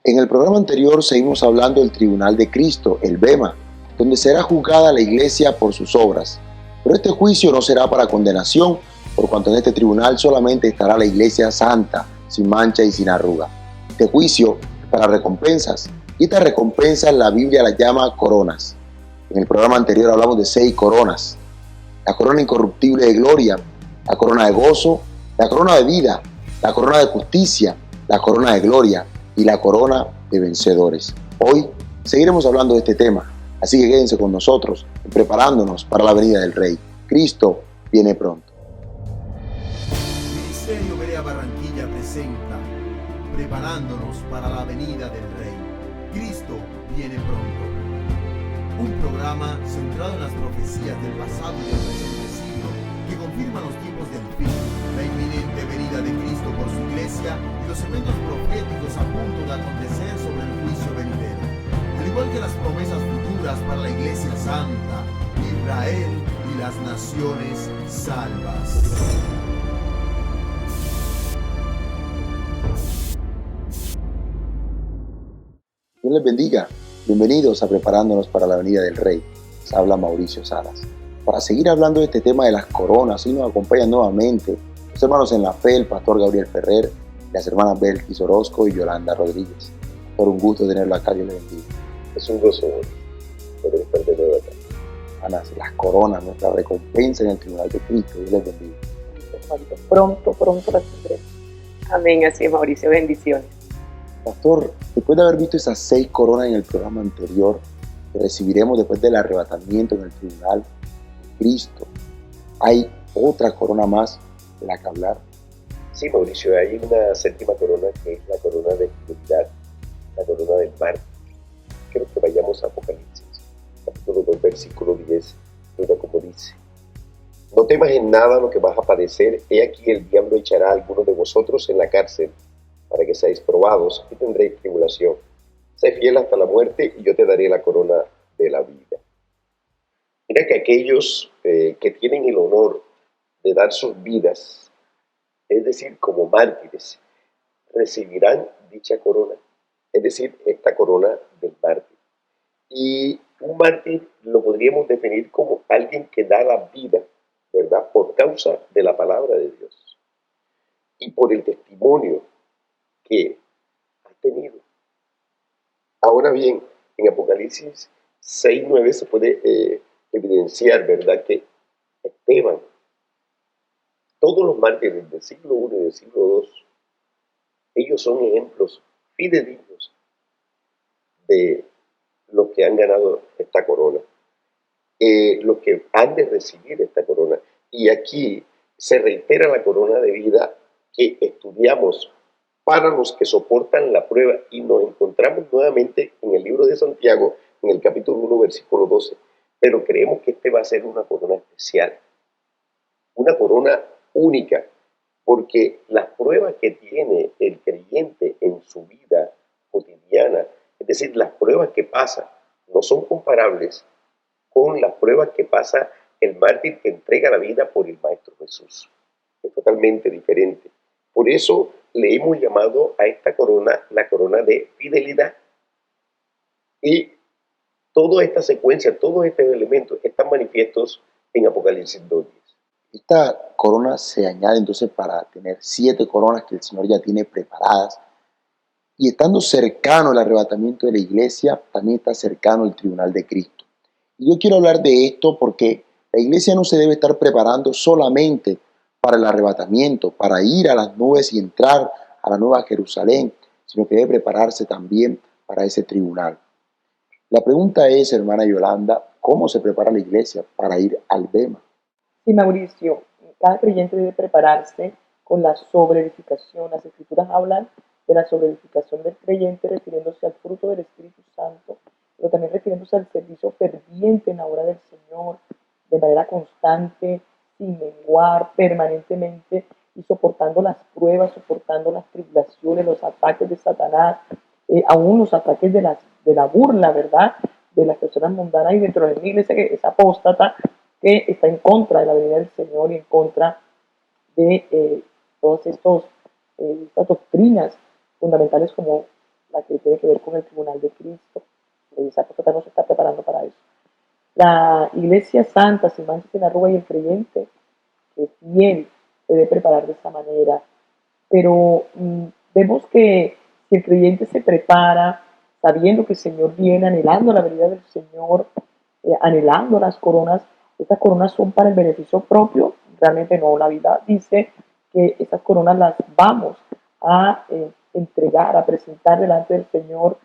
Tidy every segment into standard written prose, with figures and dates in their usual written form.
En el programa anterior seguimos hablando del Tribunal de Cristo, el Bema, donde será juzgada la iglesia por sus obras. Pero este juicio no será para condenación, por cuanto en este tribunal solamente estará la iglesia santa, sin mancha y sin arruga. Este juicio es para recompensas, y estas recompensas la Biblia las llama coronas. En el programa anterior hablamos de 6 coronas: la corona incorruptible de gloria, la corona de gozo, la corona de vida, la corona de justicia, la corona de gloria y la corona de vencedores. Hoy seguiremos hablando de este tema, así que quédense con nosotros, preparándonos para la venida del Rey. Cristo viene pronto. Ministerio Berea Barranquilla presenta Preparándonos para la venida del Rey. Cristo viene pronto. Un programa centrado en las profecías del pasado y del presente siglo que confirman los tiempos del fin, la inminente venida de Cristo por su iglesia y los eventos proféticos a punto de acontecer sobre el juicio venidero, al igual que las promesas futuras para la iglesia santa, Israel y las naciones salvas. Dios les bendiga. Bienvenidos a Preparándonos para la venida del Rey. Les habla Mauricio Salas. Para seguir hablando de este tema de las coronas, hoy nos acompañan nuevamente los hermanos en la fe, el pastor Gabriel Ferrer, las hermanas Belkis Orozco y Yolanda Rodríguez. Por un gusto tenerlo acá, Dios les bendiga. Es un gozo poder estar de nuevo acá. Hermanas, las coronas, nuestra recompensa en el tribunal de Cristo. Dios les bendiga. Pronto las tendremos. Amén, así es, Mauricio, bendiciones. Pastor, después de haber visto esas 6 coronas en el programa anterior que recibiremos después del arrebatamiento en el tribunal de Cristo, ¿hay otra corona más de la que hablar? Sí, Mauricio, hay una séptima corona que es la corona de fidelidad, la corona del mártir. Quiero que vayamos a Apocalipsis, capítulo 2, versículo 10. Mira cómo dice: no temas en nada lo que vas a padecer. He aquí el diablo echará a algunos de vosotros en la cárcel para que seáis probados y tendréis tribulación. Sé fiel hasta la muerte y yo te daré la corona de la vida. Mira que aquellos que tienen el honor de dar sus vidas, es decir, como mártires, recibirán dicha corona, es decir, esta corona del mártir. Y un mártir lo podríamos definir como alguien que da la vida, ¿verdad?, por causa de la palabra de Dios y por el testimonio que ha tenido. Ahora bien, en Apocalipsis 6:9 se puede evidenciar, ¿verdad?, que Esteban, todos los mártires del siglo I y del siglo II, ellos son ejemplos fidedignos de los que han ganado esta corona, los que han de recibir esta corona. Y aquí se reitera la corona de vida que estudiamos para los que soportan la prueba, y nos encontramos nuevamente en el libro de Santiago, en el capítulo 1, versículo 12. Pero creemos que este va a ser una corona especial, una corona única, porque las pruebas que tiene el creyente en su vida cotidiana, es decir, las pruebas que pasa, no son comparables con las pruebas que pasa el mártir que entrega la vida por el Maestro Jesús. Es totalmente diferente. Por eso le hemos llamado a esta corona la corona de fidelidad. Y toda esta secuencia, todos estos elementos están manifiestos en Apocalipsis 2:10. Esta corona se añade entonces para tener 7 coronas que el Señor ya tiene preparadas. Y estando cercano el arrebatamiento de la iglesia, también está cercano el tribunal de Cristo. Y yo quiero hablar de esto porque la iglesia no se debe estar preparando solamente para el arrebatamiento, para ir a las nubes y entrar a la nueva Jerusalén, sino que debe prepararse también para ese tribunal. La pregunta es, hermana Yolanda, ¿cómo se prepara la iglesia para ir al Bema? Sí, Mauricio, cada creyente debe prepararse con la sobreedificación. Las Escrituras hablan de la sobreedificación del creyente refiriéndose al fruto del Espíritu Santo, pero también refiriéndose al servicio ferviente en la obra del Señor, de manera constante, sin menguar, permanentemente, y soportando las pruebas, soportando las tribulaciones, los ataques de Satanás, aún los ataques de la burla, ¿verdad?, de las personas mundanas, y dentro de la iglesia que es apóstata, que está en contra de la venida del Señor y en contra de todas estas doctrinas fundamentales como la que tiene que ver con el tribunal de Cristo. La iglesia apostólica no se está preparando para eso. La iglesia santa, sin mancha, sin arruga, y el creyente que es fiel se debe preparar de esa manera. Pero vemos que si el creyente se prepara sabiendo que el Señor viene, anhelando la venida del Señor, anhelando las coronas, estas coronas son para el beneficio propio, realmente no. La Biblia dice que estas coronas las vamos a entregar, a presentar delante del Señor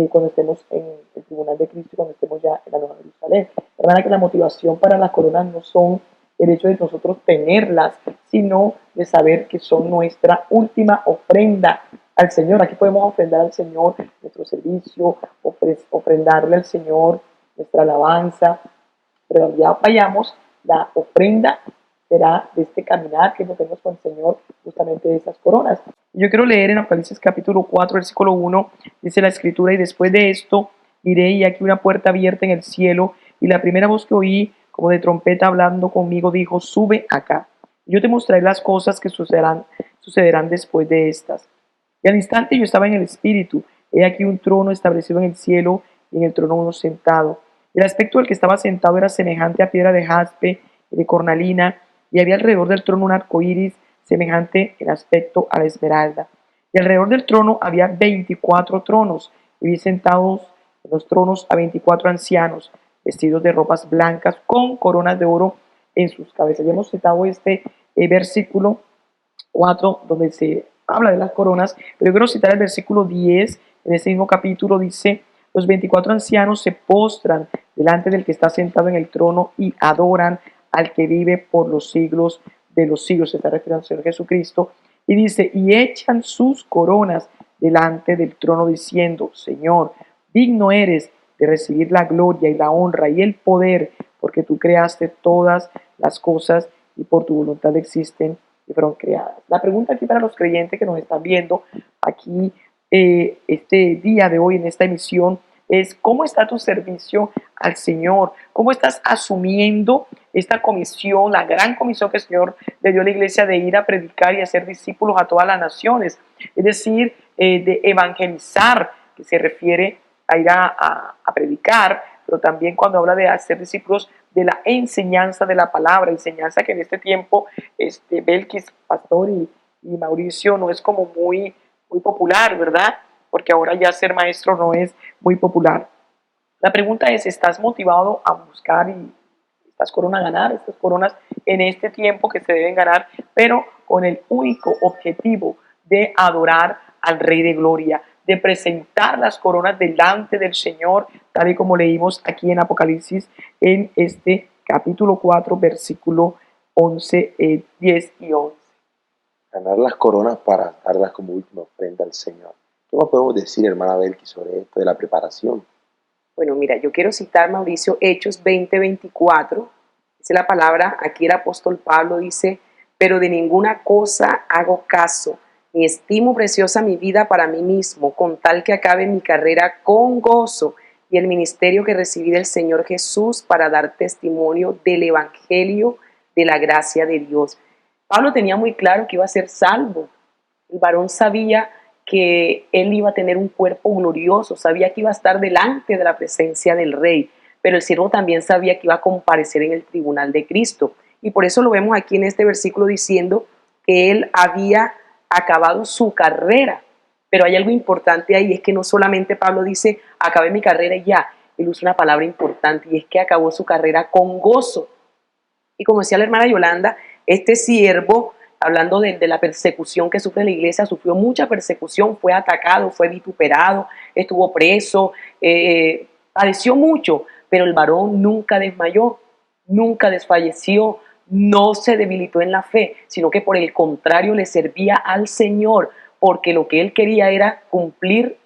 cuando estemos en el tribunal de Cristo y cuando estemos ya en la Nueva Jerusalén. Hermana, que la motivación para las coronas no son el hecho de nosotros tenerlas, sino de saber que son nuestra última ofrenda al Señor. Aquí podemos ofrendar al Señor nuestro servicio, ofrendarle al Señor nuestra alabanza, pero ya vayamos, la ofrenda será de este caminar que tenemos con el Señor, justamente de esas coronas. Yo quiero leer en Apocalipsis capítulo 4, versículo 1, dice la escritura: y después de esto miré y aquí una puerta abierta en el cielo, y la primera voz que oí, como de trompeta hablando conmigo, dijo: sube acá, y yo te mostraré las cosas que sucederán después de estas. Y al instante yo estaba en el Espíritu, he aquí un trono establecido en el cielo, y en el trono uno sentado. El aspecto del que estaba sentado era semejante a piedra de jaspe y de cornalina, y había alrededor del trono un arco iris semejante en aspecto a la esmeralda. Y alrededor del trono había 24 tronos, y vi sentados en los tronos a 24 ancianos, vestidos de ropas blancas, con coronas de oro en sus cabezas. Ya hemos citado este versículo 4, donde se habla de las coronas, pero yo quiero citar el versículo 10, en ese mismo capítulo dice: los 24 ancianos se postran delante del que está sentado en el trono y adoran al que vive por los siglos de los siglos. Se está refiriendo al Señor Jesucristo. Y dice: y echan sus coronas delante del trono diciendo: Señor, digno eres de recibir la gloria y la honra y el poder, porque tú creaste todas las cosas y por tu voluntad existen y fueron creadas. La pregunta aquí para los creyentes que nos están viendo aquí este día de hoy en esta emisión es: ¿cómo está tu servicio al Señor? ¿Cómo estás asumiendo esta comisión, la gran comisión que el Señor le dio a la iglesia de ir a predicar y hacer discípulos a todas las naciones? Es decir, de evangelizar, que se refiere a ir a predicar, pero también cuando habla de hacer discípulos, de la enseñanza de la palabra, enseñanza que en este tiempo Belkis, Pastor y Mauricio, no es como muy popular, ¿verdad? Porque ahora ya ser maestro no es muy popular. La pregunta es: ¿estás motivado a buscar y estas coronas ganar, estas coronas en este tiempo que se deben ganar, pero con el único objetivo de adorar al Rey de Gloria, de presentar las coronas delante del Señor, tal y como leímos aquí en Apocalipsis, en este capítulo 4, versículo 11, 10 y 11? Ganar las coronas para darlas como última ofrenda al Señor. ¿Qué más podemos decir, hermana Belkis, sobre esto de la preparación? Bueno, mira, yo quiero citar, Mauricio, Hechos 20:24. Dice la palabra, aquí el apóstol Pablo dice: pero de ninguna cosa hago caso, ni estimo preciosa mi vida para mí mismo, con tal que acabe mi carrera con gozo y el ministerio que recibí del Señor Jesús para dar testimonio del evangelio de la gracia de Dios. Pablo tenía muy claro que iba a ser salvo. El varón sabía que él iba a tener un cuerpo glorioso, sabía que iba a estar delante de la presencia del Rey, pero el siervo también sabía que iba a comparecer en el tribunal de Cristo. Y por eso lo vemos aquí en este versículo diciendo que él había acabado su carrera. Pero hay algo importante ahí, es que no solamente Pablo dice: acabé mi carrera y ya. Él usa una palabra importante, y es que acabó su carrera con gozo. Y como decía la hermana Yolanda, este siervo, hablando de la persecución que sufre la iglesia, sufrió mucha persecución, fue atacado, fue vituperado, estuvo preso, padeció mucho, pero el varón nunca desmayó, nunca desfalleció, no se debilitó en la fe, sino que por el contrario le servía al Señor, porque lo que él quería era cumplir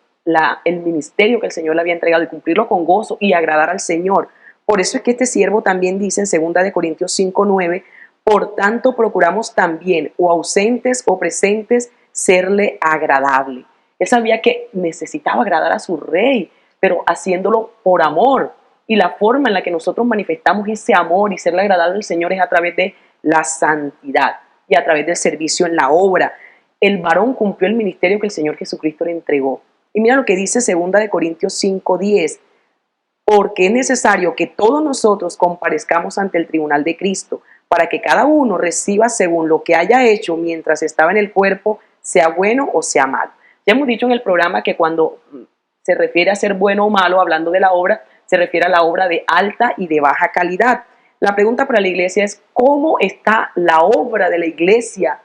el ministerio que el Señor le había entregado, y cumplirlo con gozo y agradar al Señor. Por eso es que este siervo también dice en 2 Corintios 5:9: por tanto procuramos también, o ausentes o presentes, serle agradable. Él sabía que necesitaba agradar a su Rey, pero haciéndolo por amor. Y la forma en la que nosotros manifestamos ese amor y serle agradable al Señor es a través de la santidad y a través del servicio en la obra. El varón cumplió el ministerio que el Señor Jesucristo le entregó. Y mira lo que dice 2 Corintios 5:10, porque es necesario que todos nosotros comparezcamos ante el tribunal de Cristo, para que cada uno reciba según lo que haya hecho mientras estaba en el cuerpo, sea bueno o sea malo. Ya hemos dicho en el programa que cuando se refiere a ser bueno o malo, hablando de la obra, se refiere a la obra de alta y de baja calidad. La pregunta para la iglesia es: ¿cómo está la obra de la iglesia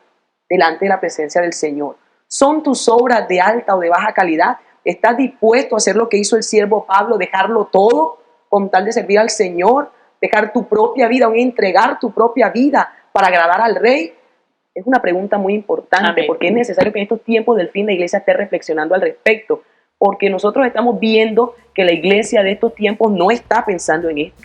delante de la presencia del Señor? ¿Son tus obras de alta o de baja calidad? ¿Estás dispuesto a hacer lo que hizo el siervo Pablo, dejarlo todo con tal de servir al Señor, dejar tu propia vida, o entregar tu propia vida para agradar al Rey? Es una pregunta muy importante. Amén. Porque es necesario que en estos tiempos del fin la iglesia esté reflexionando al respecto, porque nosotros estamos viendo que la iglesia de estos tiempos no está pensando en esto,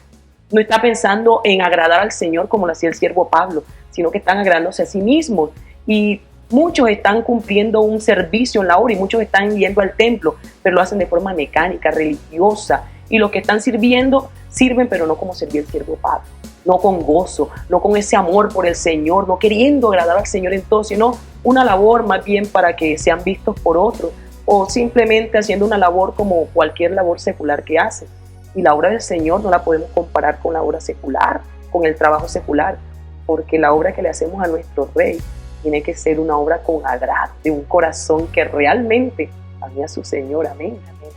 no está pensando en agradar al Señor como lo hacía el siervo Pablo, sino que están agradándose a sí mismos. Y muchos están cumpliendo un servicio en la obra y muchos están yendo al templo, pero lo hacen de forma mecánica, religiosa. Y los que están sirviendo, sirven, pero no como servía el siervo Pablo, no con gozo, no con ese amor por el Señor, no queriendo agradar al Señor en todo, sino una labor más bien para que sean vistos por otros, o simplemente haciendo una labor como cualquier labor secular que hace. Y la obra del Señor no la podemos comparar con la obra secular, con el trabajo secular, porque la obra que le hacemos a nuestro Rey tiene que ser una obra con agrado, de un corazón que realmente ame a su Señor. Amén, amén.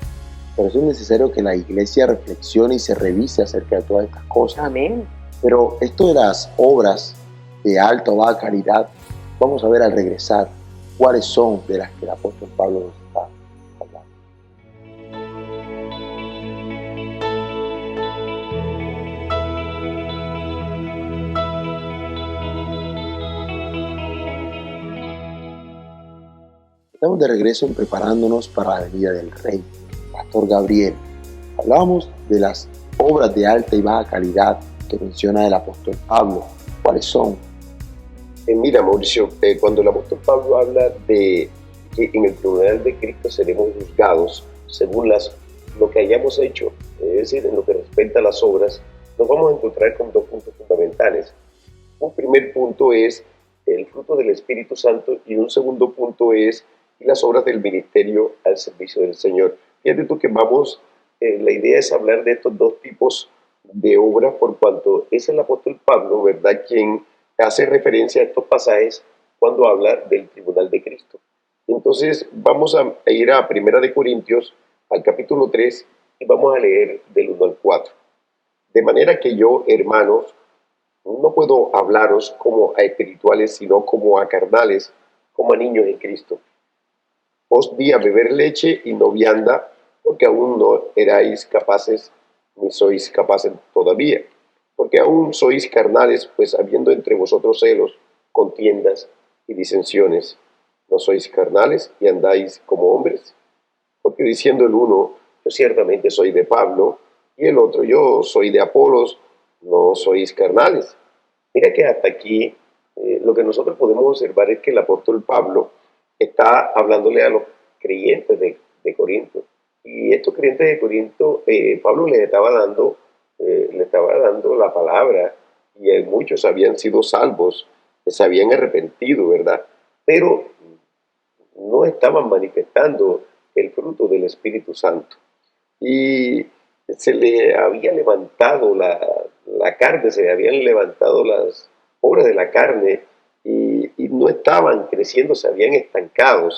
Por eso es necesario que la iglesia reflexione y se revise acerca de todas estas cosas. Amén. Pero esto de las obras de alta o baja calidad, vamos a ver al regresar cuáles son de las que el apóstol Pablo nos está hablando. Estamos de regreso preparándonos para la venida del Rey. Pastor Gabriel, hablábamos de las obras de alta y baja calidad que menciona el apóstol Pablo. ¿Cuáles son? Mira, Mauricio, cuando el apóstol Pablo habla de que en el tribunal de Cristo seremos juzgados según lo que hayamos hecho, es decir, en lo que respecta a las obras, nos vamos a encontrar con dos puntos fundamentales. Un primer punto es el fruto del Espíritu Santo y un segundo punto es las obras del ministerio al servicio del Señor. Fíjate tú que la idea es hablar de estos dos tipos de obras, por cuanto es el apóstol Pablo, ¿verdad?, quien hace referencia a estos pasajes cuando habla del tribunal de Cristo. Entonces vamos a ir a 1 Corintios, al capítulo 3, y vamos a leer del 1 al 4. De manera que yo, hermanos, no puedo hablaros como a espirituales, sino como a carnales, como a niños en Cristo. Os di a beber leche y no vianda, porque aún no erais capaces, ni sois capaces todavía. Porque aún sois carnales, pues habiendo entre vosotros celos, contiendas y disensiones. ¿No sois carnales y andáis como hombres? Porque diciendo el uno, yo ciertamente soy de Pablo, y el otro, yo soy de Apolos, no sois carnales. Mira que hasta aquí lo que nosotros podemos observar es que el apóstol Pablo está hablándole a los creyentes de Corinto. Y estos creyentes de Corinto, Pablo les estaba dando la palabra, y muchos habían sido salvos, se habían arrepentido, ¿verdad? Pero no estaban manifestando el fruto del Espíritu Santo. Y se le había levantado la carne, se le habían levantado las obras de la carne, y no estaban creciendo, se habían estancado.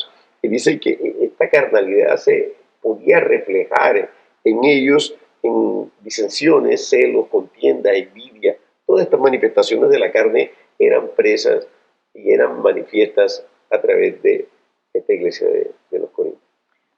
Y dice que esta carnalidad se podía reflejar en ellos en disensiones, celos, contienda, envidia. Todas estas manifestaciones de la carne eran presas y eran manifiestas a través de esta iglesia de los Corintios.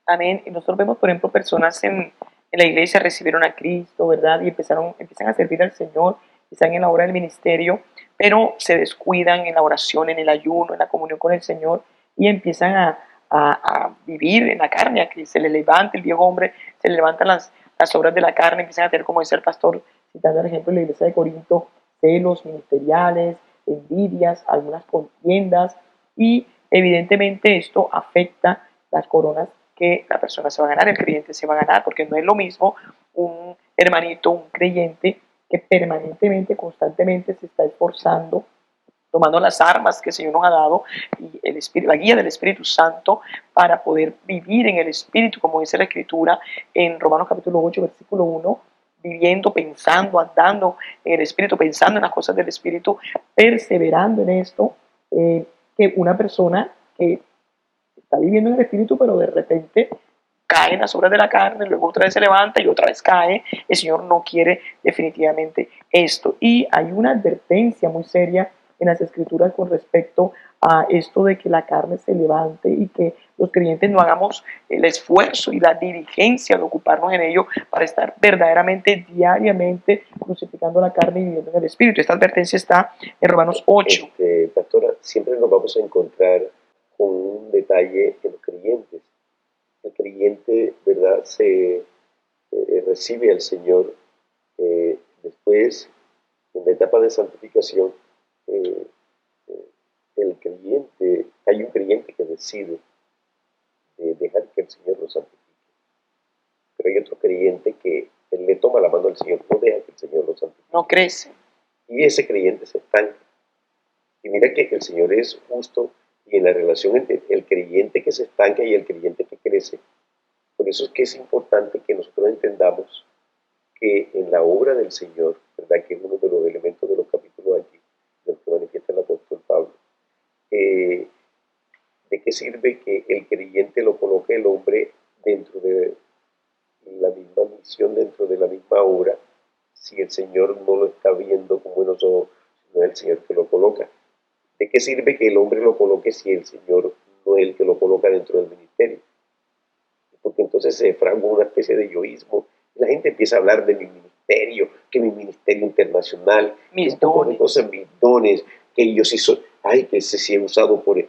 Amén. Y nosotros vemos, por ejemplo, personas en la iglesia recibieron a Cristo, ¿verdad? Y empiezan a servir al Señor, están en la obra del ministerio, pero se descuidan en la oración, en el ayuno, en la comunión con el Señor, y empiezan a vivir en la carne, a que se le levante el viejo hombre, se le levantan las obras de la carne, empiezan a tener, como dice el pastor, citando el ejemplo de la iglesia de Corinto, celos ministeriales, envidias, algunas contiendas, y evidentemente esto afecta las coronas que la persona se va a ganar, el creyente se va a ganar, porque no es lo mismo un hermanito, un creyente que permanentemente, constantemente se está esforzando tomando las armas que el Señor nos ha dado y el Espíritu, la guía del Espíritu Santo para poder vivir en el Espíritu, como dice la Escritura en Romanos capítulo 8, versículo 1, viviendo, pensando, andando en el Espíritu, pensando en las cosas del Espíritu, perseverando en esto, que una persona que está viviendo en el Espíritu, pero de repente cae en las obras de la carne, luego otra vez se levanta y otra vez cae. El Señor no quiere definitivamente esto. Y hay una advertencia muy seria en las Escrituras con respecto a esto de que la carne se levante y que los creyentes no hagamos el esfuerzo y la diligencia de ocuparnos en ello para estar verdaderamente, diariamente crucificando la carne y viviendo en el Espíritu. Esta advertencia está en Romanos 8. Pastora, siempre nos vamos a encontrar con un detalle en los creyentes. El creyente, ¿verdad?, recibe al Señor. Después, en la etapa de santificación, hay un creyente que decide dejar que el Señor lo santifique. Pero hay otro creyente que él le toma la mano al Señor, no deja que el Señor lo santifique. No crece. Y ese creyente se estanca. Y mira que el Señor es justo y en la relación entre el creyente que se estanca y el creyente que crece. Por eso es que es importante que nosotros entendamos que en la obra del Señor, ¿verdad?, que es uno de los elementos de los capítulos aquí, de los que manifiesta el apóstol Pablo, ¿de qué sirve que el creyente lo coloque el hombre dentro de la misma misión, dentro de la misma obra, si el Señor no lo está viendo con buenos ojos, no es el Señor que lo coloca? ¿De qué sirve que el hombre lo coloque si el Señor no es el que lo coloca dentro del ministerio? Porque entonces se fragua una especie de yoísmo. La gente empieza a hablar de mi ministerio, que mi ministerio internacional, mis dones, mis dones, que yo sí soy, que ese sí he usado por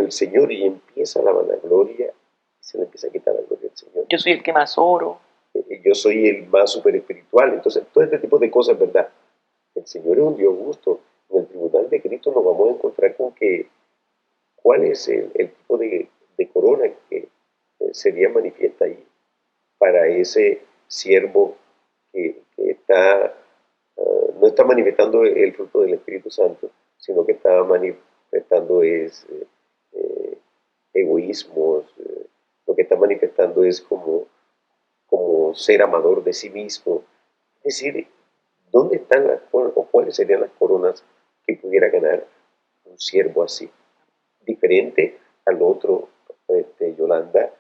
el Señor, y empieza la vanagloria y se le empieza a quitar la gloria al Señor. Yo soy el que más oro. Yo soy el más super espiritual. Entonces, todo este tipo de cosas, ¿verdad? El Señor es un Dios justo. En el tribunal de Cristo nos vamos a encontrar con que cuál es el tipo de corona que sería manifiesta ahí para ese siervo que no está manifestando el fruto del Espíritu Santo, sino que está manifestando egoísmos. Lo que está manifestando es como ser amador de sí mismo. Es decir, ¿dónde están las coronas o cuáles serían las coronas que pudiera ganar un siervo así? Diferente al otro, Yolanda,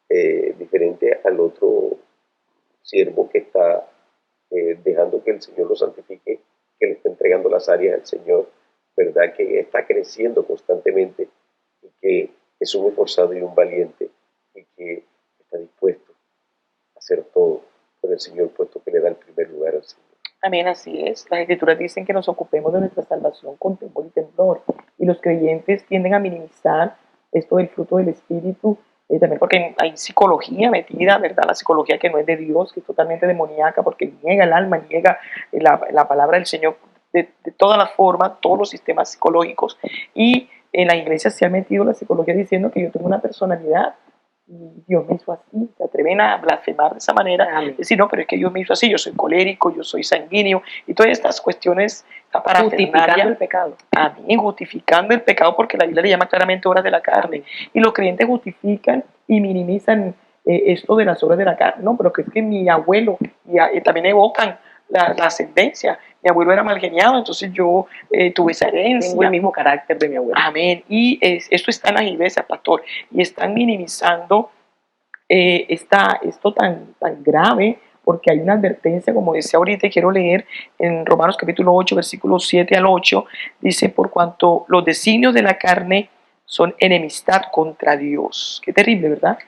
diferente al otro siervo que está dejando que el Señor lo santifique, que le está entregando las áreas al Señor, ¿verdad?, que está creciendo constantemente y que es un esforzado y un valiente y que está dispuesto a hacer todo por el Señor, puesto que le da el primer lugar al Señor. Amén, así es. Las Escrituras dicen que nos ocupemos de nuestra salvación con temor y temblor. Y los creyentes tienden a minimizar esto del fruto del Espíritu, también porque hay psicología metida, ¿verdad? La psicología que no es de Dios, que es totalmente demoníaca, porque niega el alma, niega la palabra del Señor de todas las formas, todos los sistemas psicológicos. Y en la iglesia se ha metido la psicología diciendo que yo tengo una personalidad y Dios me hizo así. Se atreven a blasfemar de esa manera, decir, no, pero es que Dios me hizo así, yo soy colérico, yo soy sanguíneo, y todas estas cuestiones para justificando el pecado. Amén, justificando el pecado, porque la Biblia le llama claramente obras de la carne. Y los creyentes justifican y minimizan esto de las obras de la carne. No, pero que es que mi abuelo, y también evocan la ascendencia. Mi abuelo era mal geniado, entonces yo tuve esa herencia. Tengo el mismo carácter de mi abuelo. Amén. Y esto está en las iglesias, pastor, y están minimizando esto tan grave, porque hay una advertencia, como decía ahorita, y quiero leer en Romanos capítulo 8, versículos 7 al 8, dice, por cuanto los designios de la carne son enemistad contra Dios. Qué terrible, ¿verdad?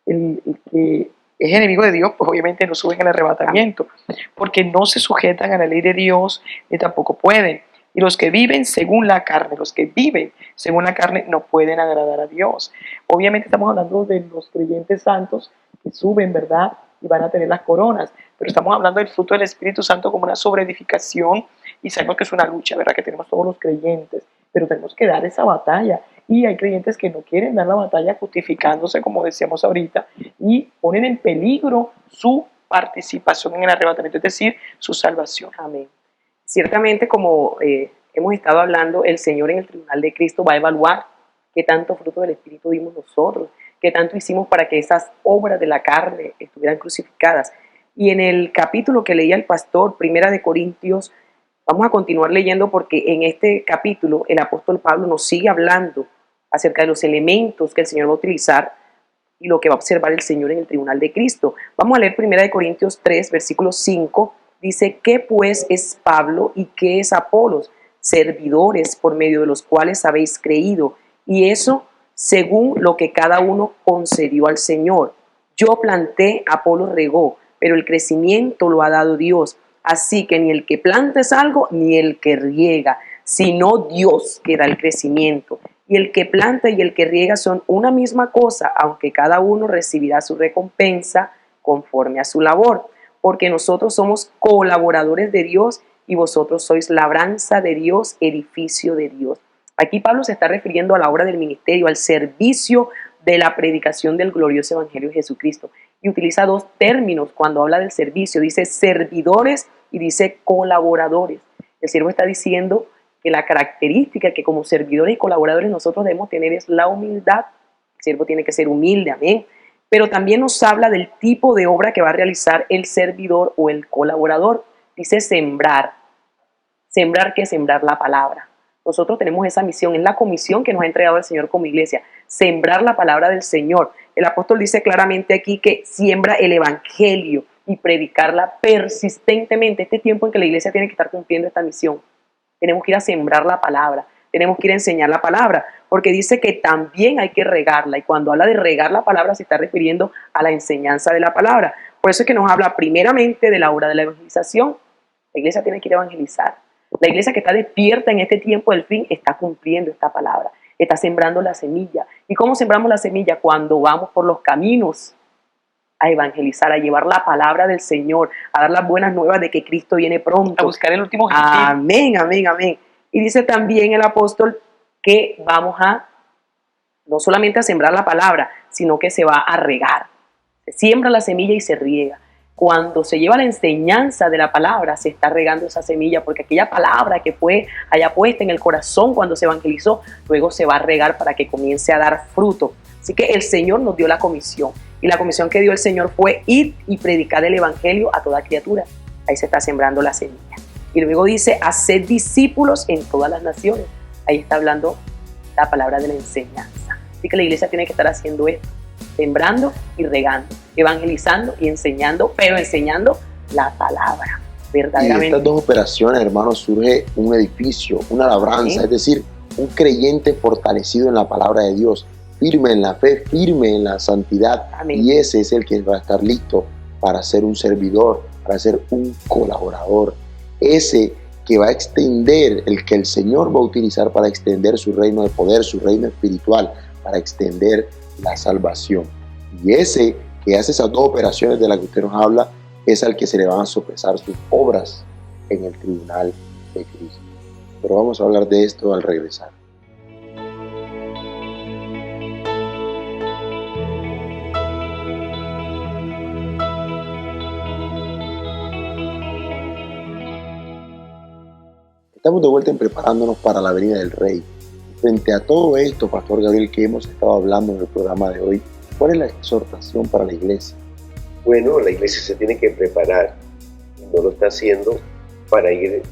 El que es enemigo de Dios, pues obviamente no suben al arrebatamiento, porque no se sujetan a la ley de Dios, ni tampoco pueden. Y los que viven según la carne, no pueden agradar a Dios. Obviamente estamos hablando de los creyentes santos que suben, ¿verdad?, y van a tener las coronas, pero estamos hablando del fruto del Espíritu Santo como una sobreedificación, y sabemos que es una lucha, ¿verdad?, que tenemos todos los creyentes, pero tenemos que dar esa batalla. Y hay creyentes que no quieren dar la batalla justificándose, como decíamos ahorita, y ponen en peligro su participación en el arrebatamiento, es decir, su salvación. Amén. Ciertamente, como hemos estado hablando, el Señor en el tribunal de Cristo va a evaluar qué tanto fruto del Espíritu dimos nosotros, qué tanto hicimos para que esas obras de la carne estuvieran crucificadas. Y en el capítulo que leía el pastor, Primera de Corintios, vamos a continuar leyendo porque en este capítulo el apóstol Pablo nos sigue hablando acerca de los elementos que el Señor va a utilizar y lo que va a observar el Señor en el tribunal de Cristo. Vamos a leer 1 Corintios 3, versículo 5. Dice, ¿qué pues es Pablo y qué es Apolos? Servidores por medio de los cuales habéis creído, y eso según lo que cada uno concedió al Señor. Yo planté, Apolos regó, pero el crecimiento lo ha dado Dios. Así que ni el que planta es algo, ni el que riega, sino Dios que da el crecimiento. Y el que planta y el que riega son una misma cosa, aunque cada uno recibirá su recompensa conforme a su labor. Porque nosotros somos colaboradores de Dios y vosotros sois labranza de Dios, edificio de Dios. Aquí Pablo se está refiriendo a la obra del ministerio, al servicio de la predicación del glorioso evangelio de Jesucristo. Y utiliza dos términos cuando habla del servicio. Dice servidores y dice colaboradores. El siervo está diciendo que la característica que como servidores y colaboradores nosotros debemos tener es la humildad. El siervo tiene que ser humilde, amén. Pero también nos habla del tipo de obra que va a realizar el servidor o el colaborador. Dice sembrar. ¿Sembrar qué? Sembrar la palabra. Nosotros tenemos esa misión, es la comisión que nos ha entregado el Señor como iglesia, sembrar la palabra del Señor. El apóstol dice claramente aquí que siembra el evangelio y predicarla persistentemente. Este tiempo en que la iglesia tiene que estar cumpliendo esta misión. Tenemos que ir a sembrar la palabra, tenemos que ir a enseñar la palabra, porque dice que también hay que regarla, y cuando habla de regar la palabra se está refiriendo a la enseñanza de la palabra. Por eso es que nos habla primeramente de la obra de la evangelización. La iglesia tiene que ir a evangelizar. La iglesia que está despierta en este tiempo del fin está cumpliendo esta palabra, está sembrando la semilla. ¿Y cómo sembramos la semilla? Cuando vamos por los caminos a evangelizar, a llevar la palabra del Señor, a dar las buenas nuevas de que Cristo viene pronto. A buscar el último gentil. Amén, amén, amén. Y dice también el apóstol que vamos a, no solamente a sembrar la palabra, sino que se va a regar. Se siembra la semilla y se riega. Cuando se lleva la enseñanza de la palabra, se está regando esa semilla, porque aquella palabra que fue allá puesta en el corazón cuando se evangelizó, luego se va a regar para que comience a dar fruto. Así que el Señor nos dio la comisión, y la comisión que dio el Señor fue ir y predicar el evangelio a toda criatura. Ahí se está sembrando la semilla. Y luego dice, haced discípulos en todas las naciones. Ahí está hablando la palabra de la enseñanza. Así que la iglesia tiene que estar haciendo esto, sembrando y regando, evangelizando y enseñando, pero enseñando la palabra, verdaderamente. Y de estas dos operaciones, hermanos, surge un edificio, una labranza, ¿sí? Es decir, un creyente fortalecido en la palabra de Dios, firme en la fe, firme en la santidad. Amén. Y ese es el que va a estar listo para ser un servidor, para ser un colaborador. Ese que va a extender, el que el Señor va a utilizar para extender su reino de poder, su reino espiritual, para extender la salvación. Y ese que hace esas dos operaciones de las que usted nos habla, es al que se le van a sopesar sus obras en el tribunal de Cristo. Pero vamos a hablar de esto al regresar. Estamos de vuelta en Preparándonos para la venida del Rey. Frente a todo esto, Pastor Gabriel, que hemos estado hablando en el programa de hoy, ¿cuál es la exhortación para la iglesia? Bueno, la iglesia se tiene que preparar, y no lo está haciendo, para ir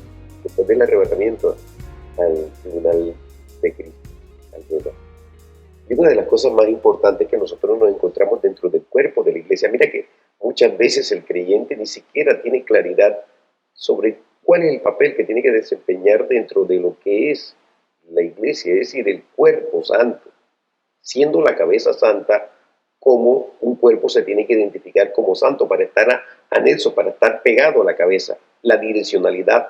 después del arrebatamiento al tribunal de Cristo, al Señor. Y una de las cosas más importantes que nosotros nos encontramos dentro del cuerpo de la iglesia, mira que muchas veces el creyente ni siquiera tiene claridad sobre cuál es el papel que tiene que desempeñar dentro de lo que es la iglesia, es decir, el cuerpo santo. Siendo la cabeza santa, como un cuerpo se tiene que identificar como santo para estar anexo, para estar pegado a la cabeza. La direccionalidad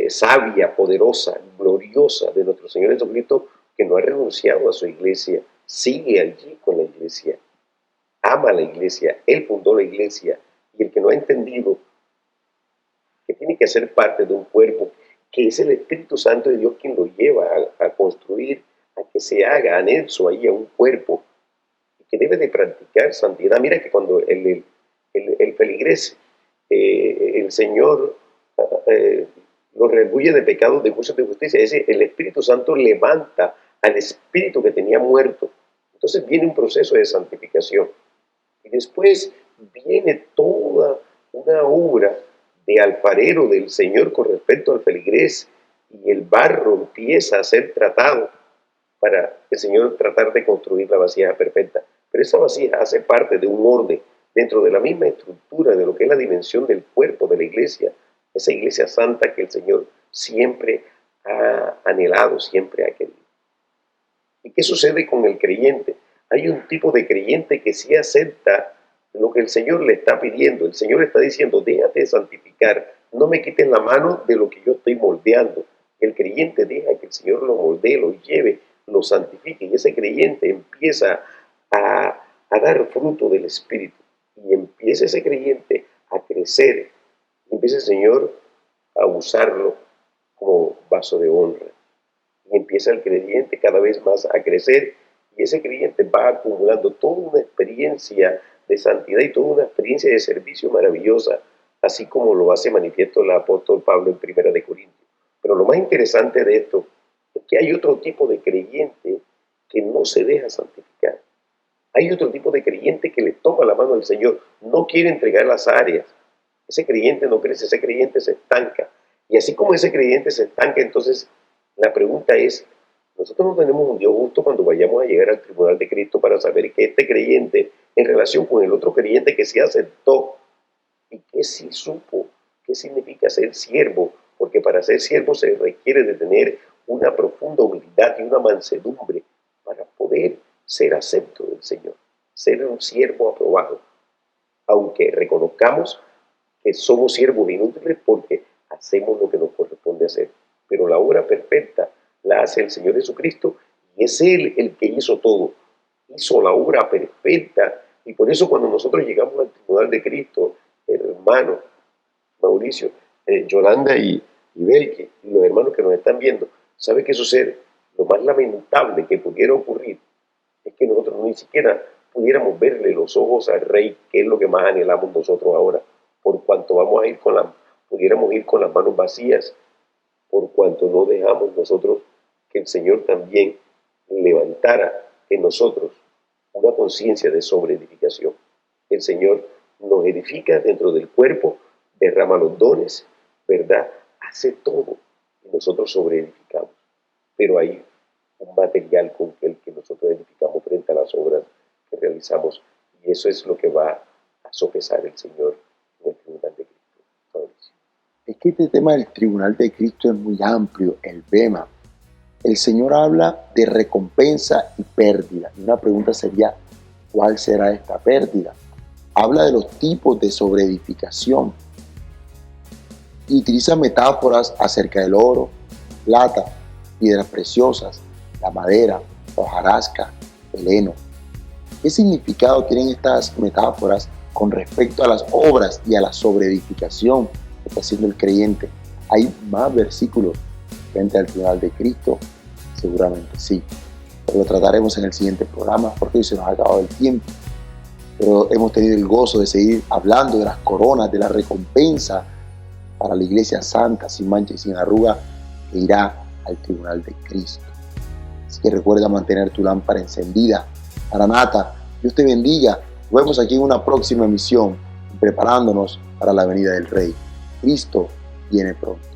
sabia, poderosa, gloriosa de nuestro Señor Jesucristo, que no ha renunciado a su iglesia, sigue allí con la iglesia, ama a la iglesia, Él fundó la iglesia, y el que no ha entendido que tiene que ser parte de un cuerpo, que es el Espíritu Santo de Dios quien lo lleva a construir, a que se haga anexo ahí a un cuerpo, y que debe de practicar santidad. Mira que cuando el feligrés, el Señor lo redarguye de pecados, de juicios, de justicia. Es decir, el Espíritu Santo levanta al espíritu que tenía muerto. Entonces viene un proceso de santificación. Y después viene toda una obra de alfarero del Señor con respecto al feligrés, y el barro empieza a ser tratado para el Señor tratar de construir la vasija perfecta. Pero esa vasija hace parte de un orden dentro de la misma estructura de lo que es la dimensión del cuerpo de la iglesia, esa iglesia santa que el Señor siempre ha anhelado, siempre ha querido. ¿Y qué sucede con el creyente? Hay un tipo de creyente que sí acepta lo que el Señor le está pidiendo. El Señor le está diciendo: déjate santificar, no me quites la mano de lo que yo estoy moldeando. El creyente deja que el Señor lo moldee, lo lleve, lo santifique, y ese creyente empieza a dar fruto del Espíritu, y empieza ese creyente a crecer, y empieza el Señor a usarlo como vaso de honra, y empieza el creyente cada vez más a crecer, y ese creyente va acumulando toda una experiencia de santidad y toda una experiencia de servicio maravillosa, así como lo hace manifiesto el apóstol Pablo en 1 de Corintios. Pero lo más interesante de esto es que hay otro tipo de creyente que no se deja santificar. Hay otro tipo de creyente que le toma la mano al Señor, no quiere entregar las áreas. Ese creyente no crece, ese creyente se estanca. Y así como ese creyente se estanca, entonces la pregunta es: nosotros no tenemos un Dios justo cuando vayamos a llegar al tribunal de Cristo para saber que este creyente, en relación con el otro creyente que se aceptó y que sí supo qué significa ser siervo, porque para ser siervo se requiere de tener una profunda humildad y una mansedumbre para poder ser acepto del Señor, ser un siervo aprobado, aunque reconozcamos que somos siervos inútiles porque hacemos lo que nos corresponde hacer. Pero la obra perfecta la hace el Señor Jesucristo, y es Él el que hizo todo, hizo la obra perfecta. Y por eso cuando nosotros llegamos al tribunal de Cristo, hermano Mauricio, Yolanda y Belki, y los hermanos que nos están viendo, ¿sabe qué sucede? Lo más lamentable que pudiera ocurrir es que nosotros ni siquiera pudiéramos verle los ojos al Rey, que es lo que más anhelamos nosotros ahora, por cuanto pudiéramos ir con las manos vacías, por cuanto no dejamos nosotros que el Señor también levantara en nosotros una conciencia de sobreedificación. El Señor nos edifica dentro del cuerpo, derrama los dones, ¿verdad? Hace todo, y nosotros sobreedificamos. Pero hay un material con el que nosotros edificamos frente a las obras que realizamos, y eso es lo que va a sopesar el Señor en el tribunal de Cristo. Es que este tema del tribunal de Cristo es muy amplio, el bema. El Señor habla de recompensa y pérdida. Y una pregunta sería: ¿cuál será esta pérdida? Habla de los tipos de sobreedificación y utiliza metáforas acerca del oro, plata, piedras preciosas, la madera, la hojarasca, el heno. ¿Qué significado tienen estas metáforas con respecto a las obras y a la sobreedificación que está haciendo el creyente? ¿Hay más versículos frente al tribunal de Cristo? Seguramente sí, pero lo trataremos en el siguiente programa porque hoy se nos ha acabado el tiempo. Pero hemos tenido el gozo de seguir hablando de las coronas, de la recompensa para la iglesia santa, sin mancha y sin arruga, que irá al tribunal de Cristo. Así que recuerda mantener tu lámpara encendida. Maranata, Dios te bendiga. Nos vemos aquí en una próxima emisión, preparándonos para la venida del Rey. Cristo viene pronto.